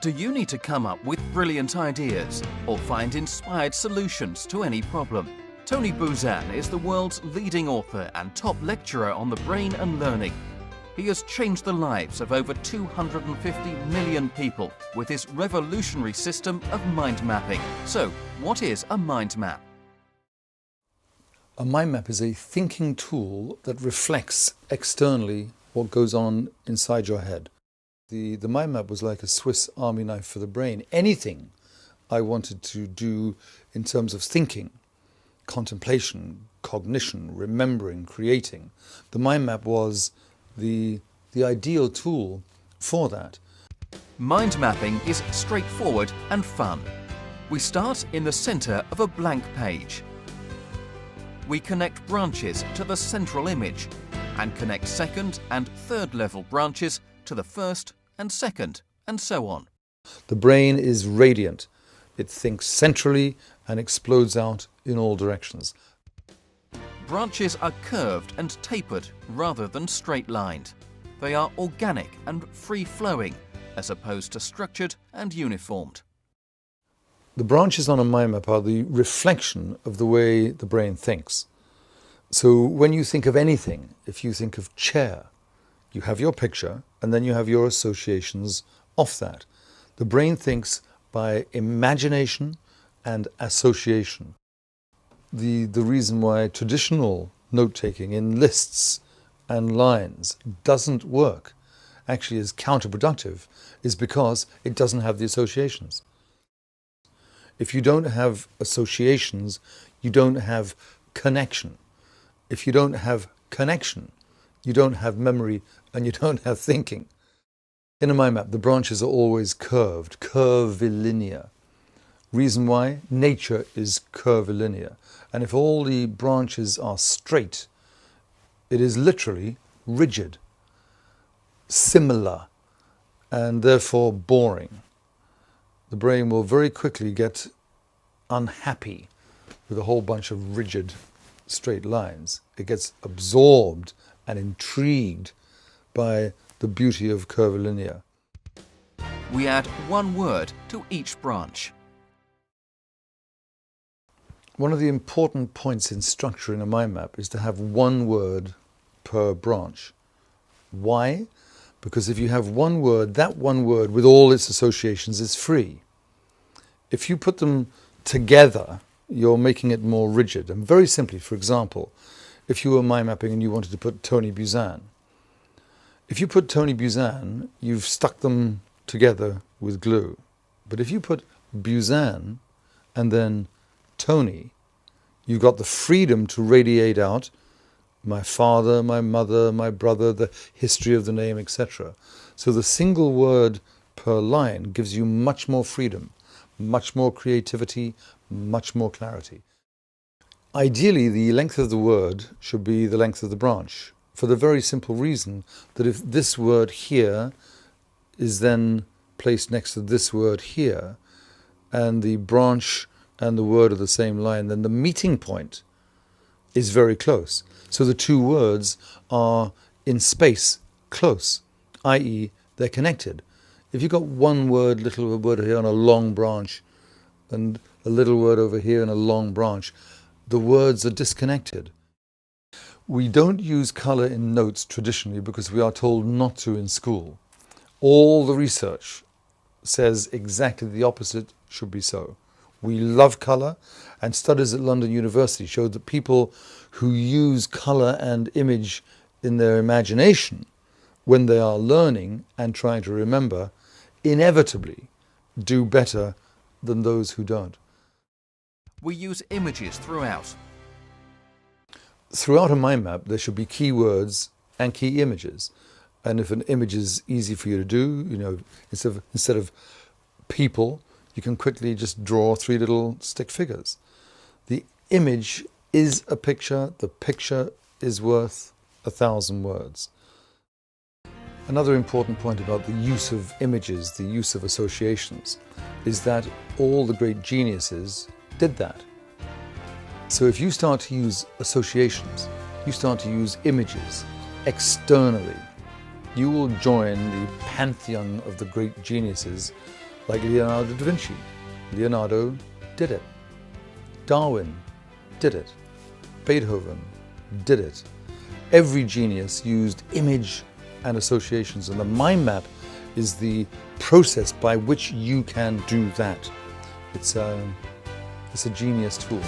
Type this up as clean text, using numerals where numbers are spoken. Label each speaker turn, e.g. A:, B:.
A: Do you need to come up with brilliant ideas or find inspired solutions to any problem? Tony Buzan is the world's leading author and top lecturer on the brain and learning. He has changed the lives of over 250 million people with his revolutionary system of mind mapping. So, what is a mind map?
B: A mind map is a thinking tool that reflects externally what goes on inside your head. The mind map was like a Swiss army knife for the brain. Anything I wanted to do in terms of thinking, contemplation, cognition, remembering, creating, the mind map was the ideal tool for that.
A: Mind mapping is straightforward and fun. We start in the center of a blank page. We connect branches to the central image and connect second and third level branches to the first and second, and so on.
B: The brain is radiant. It thinks centrally and explodes out in all directions.
A: Branches are curved and tapered rather than straight-lined. They are organic and free-flowing, as opposed to structured and uniformed.
B: The branches on a mind map are the reflection of the way the brain thinks. So when you think of anything, if you think of chair, you have your picture and then you have your associations off that. The brain thinks by imagination and association. The reason why traditional note-taking in lists and lines doesn't work, actually is counterproductive, is because it doesn't have the associations. If you don't have associations, you don't have connection. If you don't have connection, you don't have memory and you don't have thinking. In a mind map, the branches are always curved, curvilinear. Reason why? Nature is curvilinear. And if all the branches are straight, it is literally rigid, similar, and therefore boring. The brain will very quickly get unhappy with a whole bunch of rigid, straight lines. It gets absorbed and intrigued by the beauty of curvilinear.
A: We add one word to each branch.
B: One of the important points in structuring a mind map is to have one word per branch. Why? Because if you have one word, that one word with all its associations is free. If you put them together, you're making it more rigid. And very simply, for example, if you were mind mapping and you wanted to put Tony Buzan, if you put Tony Buzan, you've stuck them together with glue. But if you put Buzan and then Tony, you've got the freedom to radiate out my father, my mother, my brother, the history of the name, etc. So the single word per line gives you much more freedom, much more creativity, much more clarity. Ideally, the length of the word should be the length of the branch, for the very simple reason that if this word here is then placed next to this word here, and the branch and the word are the same line, then the meeting point is very close. So the two words are in space close, i.e. they're connected. If you've got one word, little word here on a long branch, and a little word over here in a long branch, the words are disconnected. We don't use colour in notes traditionally because we are told not to in school. All the research says exactly the opposite should be so. We love colour, and studies at London University showed that people who use colour and image in their imagination when they are learning and trying to remember inevitably do better than those who don't.
A: We use images throughout.
B: Throughout a mind map, there should be keywords and key images. And if an image is easy for you to do, instead of people, you can quickly just draw 3 little stick figures. The image is a picture. The picture is worth 1,000 words. Another important point about the use of images, the use of associations, is that all the great geniuses did that. So if you start to use associations, you start to use images externally, you will join the pantheon of the great geniuses like Leonardo da Vinci. Leonardo did it. Darwin did it. Beethoven did it. Every genius used image and associations, and the mind map is the process by which you can do that. It's a genius tool.